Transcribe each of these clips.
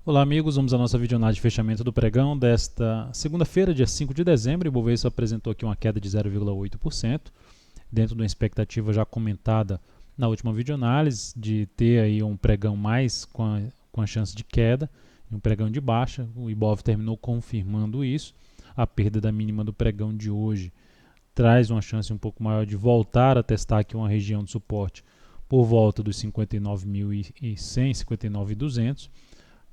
Olá amigos, vamos à nossa videonade de fechamento do pregão desta segunda-feira, dia 5 de dezembro. O Ibovespa apresentou aqui uma queda de 0,8%, dentro de uma expectativa já comentada na última videoanálise, de ter aí um pregão mais com a chance de queda, um pregão de baixa. O Ibov terminou confirmando isso. A perda da mínima do pregão de hoje traz uma chance um pouco maior de voltar a testar aqui uma região de suporte por volta dos 59.100, 59.200.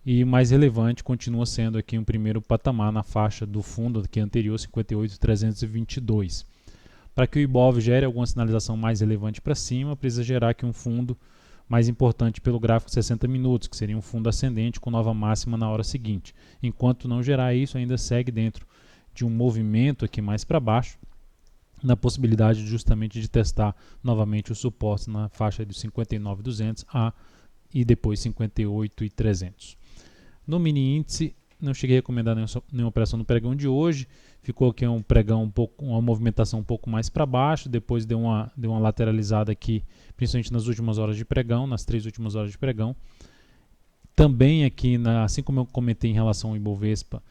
E mais relevante continua sendo aqui um primeiro patamar na faixa do fundo aqui anterior, 58.322. Para que o Ibov gere alguma sinalização mais relevante para cima, precisa gerar aqui um fundo mais importante pelo gráfico 60 minutos, que seria um fundo ascendente com nova máxima na hora seguinte. Enquanto não gerar isso, ainda segue dentro de um movimento aqui mais para baixo, na possibilidade justamente de testar novamente o suporte na faixa de 59.200 e depois 58.300. No mini índice, não cheguei a recomendar nenhuma operação no pregão de hoje. Ficou aqui um pregão uma movimentação um pouco mais para baixo, depois deu uma lateralizada aqui, principalmente nas últimas horas de pregão, nas 3 últimas horas de pregão. Também aqui, assim como eu comentei em relação ao Ibovespa,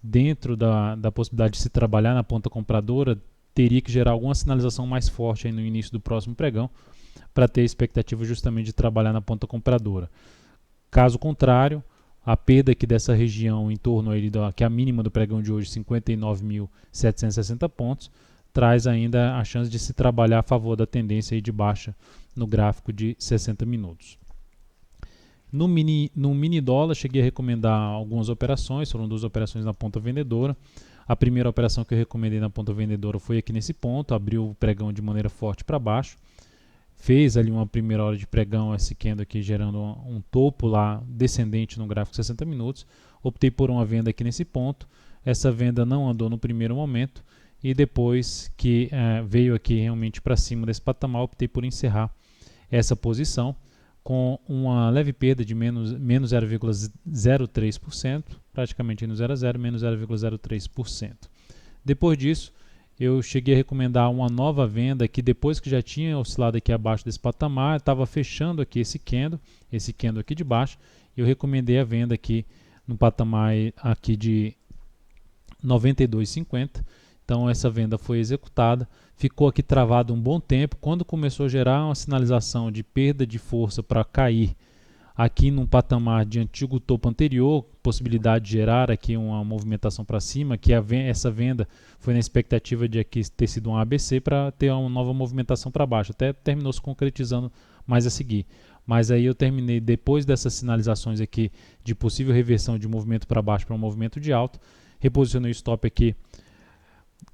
dentro da possibilidade de se trabalhar na ponta compradora, teria que gerar alguma sinalização mais forte aí no início do próximo pregão, para ter a expectativa justamente de trabalhar na ponta compradora. Caso contrário, a perda aqui dessa região em torno aí que é a mínima do pregão de hoje, 59.760 pontos, traz ainda a chance de se trabalhar a favor da tendência aí de baixa no gráfico de 60 minutos. No mini dólar, cheguei a recomendar algumas operações, foram 2 operações na ponta vendedora. A primeira operação que eu recomendei na ponta vendedora foi aqui nesse ponto, abriu o pregão de maneira forte para baixo. Fez ali uma primeira hora de pregão, esse candle aqui gerando um topo lá descendente no gráfico 60 minutos. Optei por uma venda aqui nesse ponto. Essa venda não andou no primeiro momento e depois que veio aqui realmente para cima desse patamar, optei por encerrar essa posição com uma leve perda de menos 0,03%, praticamente no 0 a 0, menos 0,03%. Depois disso, eu cheguei a recomendar uma nova venda que depois que já tinha oscilado aqui abaixo desse patamar, estava fechando aqui esse candle aqui de baixo, eu recomendei a venda aqui no patamar aqui de 92,50. Então essa venda foi executada, ficou aqui travado um bom tempo. Quando começou a gerar uma sinalização de perda de força para cair aqui num patamar de antigo topo anterior, possibilidade de gerar aqui uma movimentação para cima, que essa venda foi na expectativa de aqui ter sido um ABC para ter uma nova movimentação para baixo, até terminou se concretizando mais a seguir. Mas aí eu terminei, depois dessas sinalizações aqui de possível reversão de movimento para baixo para um movimento de alta, reposicionei o stop aqui.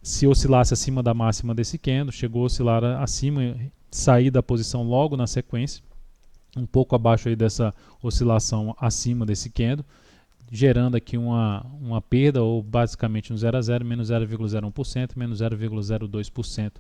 Se oscilasse acima da máxima desse candle, chegou a oscilar acima, saí da posição logo na sequência, um pouco abaixo aí dessa oscilação acima desse candle, gerando aqui uma perda, ou basicamente no 0 a 0, menos 0,01%, menos 0,02%.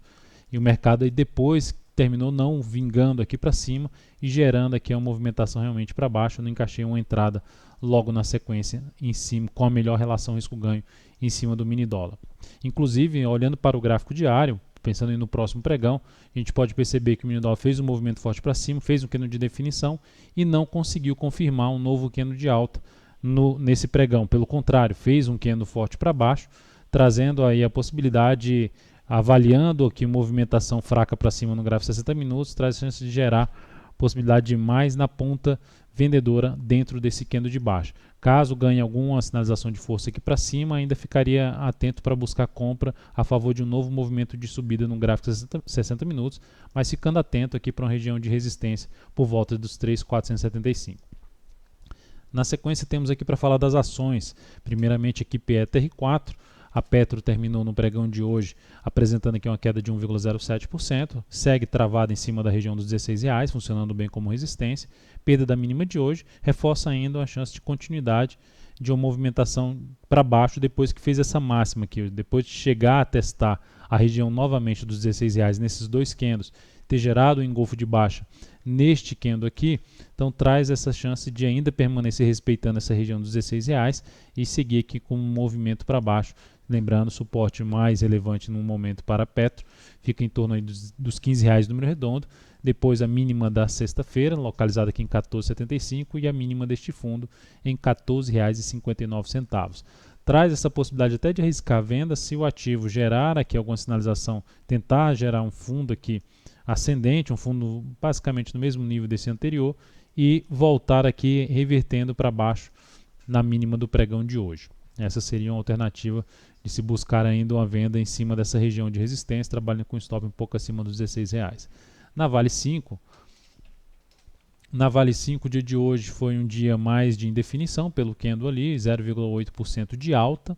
E o mercado aí depois terminou não vingando aqui para cima e gerando aqui uma movimentação realmente para baixo. Eu não encaixei uma entrada logo na sequência em cima, com a melhor relação risco-ganho em cima do mini dólar. Inclusive, olhando para o gráfico diário, pensando no próximo pregão, a gente pode perceber que o mini dólar fez um movimento forte para cima, fez um candle de definição e não conseguiu confirmar um novo candle de alta nesse pregão. Pelo contrário, fez um candle forte para baixo, trazendo aí a possibilidade, avaliando aqui movimentação fraca para cima no gráfico 60 minutos, traz a chance de gerar possibilidade de mais na ponta vendedora dentro desse candle de baixa. Caso ganhe alguma sinalização de força aqui para cima, ainda ficaria atento para buscar compra a favor de um novo movimento de subida no gráfico 60 minutos, mas ficando atento aqui para uma região de resistência por volta dos 3.475. Na sequência temos aqui para falar das ações, primeiramente aqui PetroR4. A Petro terminou no pregão de hoje apresentando aqui uma queda de 1,07%, segue travada em cima da região dos R$16, funcionando bem como resistência. Perda da mínima de hoje reforça ainda a chance de continuidade de uma movimentação para baixo depois que fez essa máxima aqui, depois de chegar a testar a região novamente dos R$16 nesses 2 candles, ter gerado um engolfo de baixa neste candle aqui, então traz essa chance de ainda permanecer respeitando essa região dos R$16 e seguir aqui com um movimento para baixo. Lembrando, o suporte mais relevante no momento para a Petro fica em torno aí dos R$15 número redondo, depois a mínima da sexta-feira, localizada aqui em 14,75, e a mínima deste fundo em R$ 14,59. Traz essa possibilidade até de arriscar a venda se o ativo gerar aqui alguma sinalização, tentar gerar um fundo aqui ascendente, um fundo basicamente no mesmo nível desse anterior, e voltar aqui revertendo para baixo na mínima do pregão de hoje. Essa seria uma alternativa de se buscar ainda uma venda em cima dessa região de resistência, trabalhando com stop um pouco acima dos R$ 16. Na Vale 5, o dia de hoje foi um dia mais de indefinição pelo candle ali, 0,8% de alta,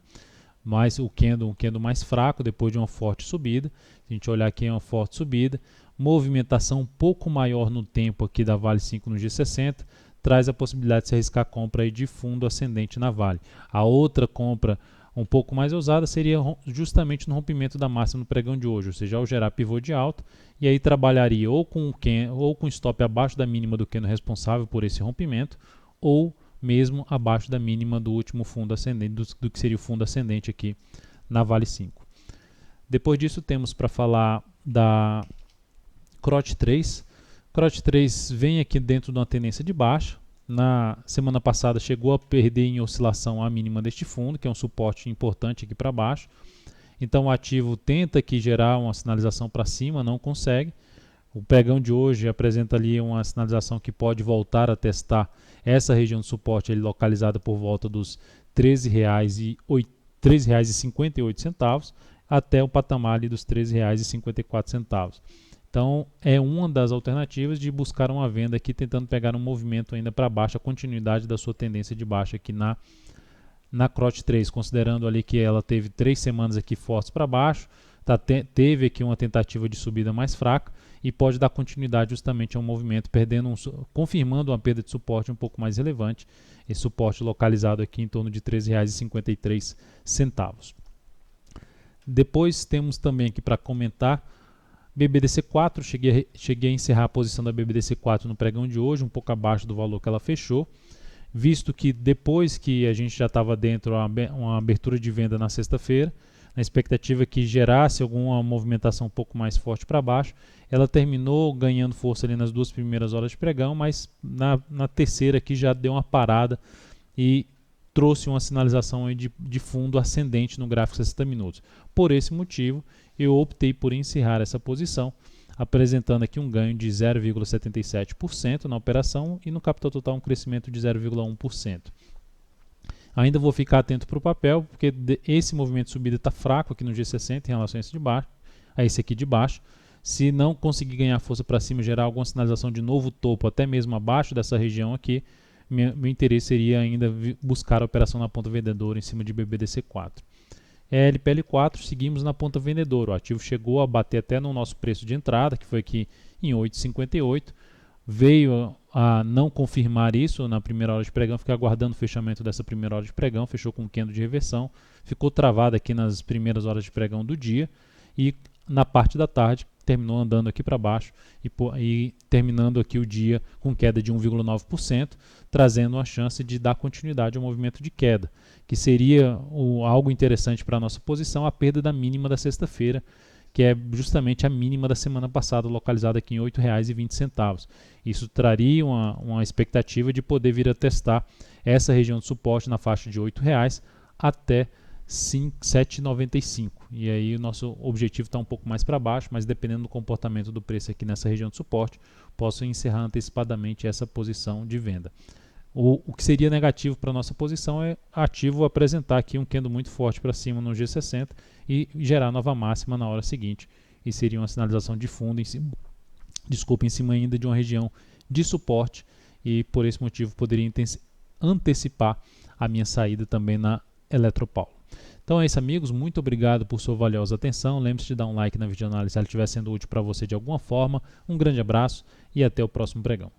mas um candle mais fraco depois de uma forte subida. Se a gente olhar aqui, é uma forte subida, movimentação um pouco maior no tempo aqui da Vale 5 no G60, traz a possibilidade de se arriscar a compra aí de fundo ascendente na Vale. A outra compra um pouco mais ousada seria justamente no rompimento da máxima no pregão de hoje, ou seja, ao gerar pivô de alta, e aí trabalharia ou com stop abaixo da mínima do candle responsável por esse rompimento, ou mesmo abaixo da mínima do último fundo ascendente, do que seria o fundo ascendente aqui na Vale 5. Depois disso temos para falar da CROT 3. CROT 3 vem aqui dentro de uma tendência de baixa. Na semana passada chegou a perder em oscilação a mínima deste fundo, que é um suporte importante aqui para baixo. Então o ativo tenta aqui gerar uma sinalização para cima, não consegue. O pregão de hoje apresenta ali uma sinalização que pode voltar a testar essa região de suporte ali, localizada por volta dos R$ 13,58 até o patamar ali dos R$ 13,54. Então, é uma das alternativas de buscar uma venda aqui, tentando pegar um movimento ainda para baixo, a continuidade da sua tendência de baixa aqui na CROT 3, considerando ali que ela teve 3 semanas aqui fortes para baixo, teve aqui uma tentativa de subida mais fraca e pode dar continuidade justamente a um movimento, confirmando uma perda de suporte um pouco mais relevante, esse suporte localizado aqui em torno de R$ 13,53. Depois temos também aqui para comentar BBDC4, cheguei a encerrar a posição da BBDC4 no pregão de hoje, um pouco abaixo do valor que ela fechou, visto que depois que a gente já estava dentro uma abertura de venda na sexta-feira, na expectativa que gerasse alguma movimentação um pouco mais forte para baixo, ela terminou ganhando força ali nas 2 primeiras horas de pregão, mas na terceira aqui já deu uma parada e trouxe uma sinalização aí de fundo ascendente no gráfico 60 minutos. Por esse motivo, eu optei por encerrar essa posição, apresentando aqui um ganho de 0,77% na operação e no capital total um crescimento de 0,1%. Ainda vou ficar atento para o papel, porque esse movimento de subida está fraco aqui no G60 em relação a esse aqui de baixo. Se não conseguir ganhar força para cima e gerar alguma sinalização de novo topo, até mesmo abaixo dessa região aqui, meu interesse seria ainda buscar a operação na ponta vendedora em cima de BBDC4. LPL4, seguimos na ponta vendedora. O ativo chegou a bater até no nosso preço de entrada, que foi aqui em 8,58. Veio a não confirmar isso na primeira hora de pregão, ficar aguardando o fechamento dessa primeira hora de pregão, fechou com um candle de reversão, ficou travado aqui nas primeiras horas de pregão do dia e na parte da tarde terminou andando aqui para baixo e terminando aqui o dia com queda de 1,9%, trazendo uma chance de dar continuidade ao movimento de queda, que seria algo interessante para a nossa posição, a perda da mínima da sexta-feira, que é justamente a mínima da semana passada, localizada aqui em R$ 8,20. Isso traria uma expectativa de poder vir a testar essa região de suporte na faixa de R$ 8,00 até R$ 7,95. E aí o nosso objetivo está um pouco mais para baixo, mas dependendo do comportamento do preço aqui nessa região de suporte, posso encerrar antecipadamente essa posição de venda. O que seria negativo para a nossa posição é ativo apresentar aqui um candle muito forte para cima no G60 e gerar nova máxima na hora seguinte. E seria uma sinalização de fundo em cima ainda de uma região de suporte, e por esse motivo poderia antecipar a minha saída também na Eletropaulo. Então é isso, amigos, muito obrigado por sua valiosa atenção. Lembre-se de dar um like na videoanálise se ela estiver sendo útil para você de alguma forma. Um grande abraço e até o próximo pregão.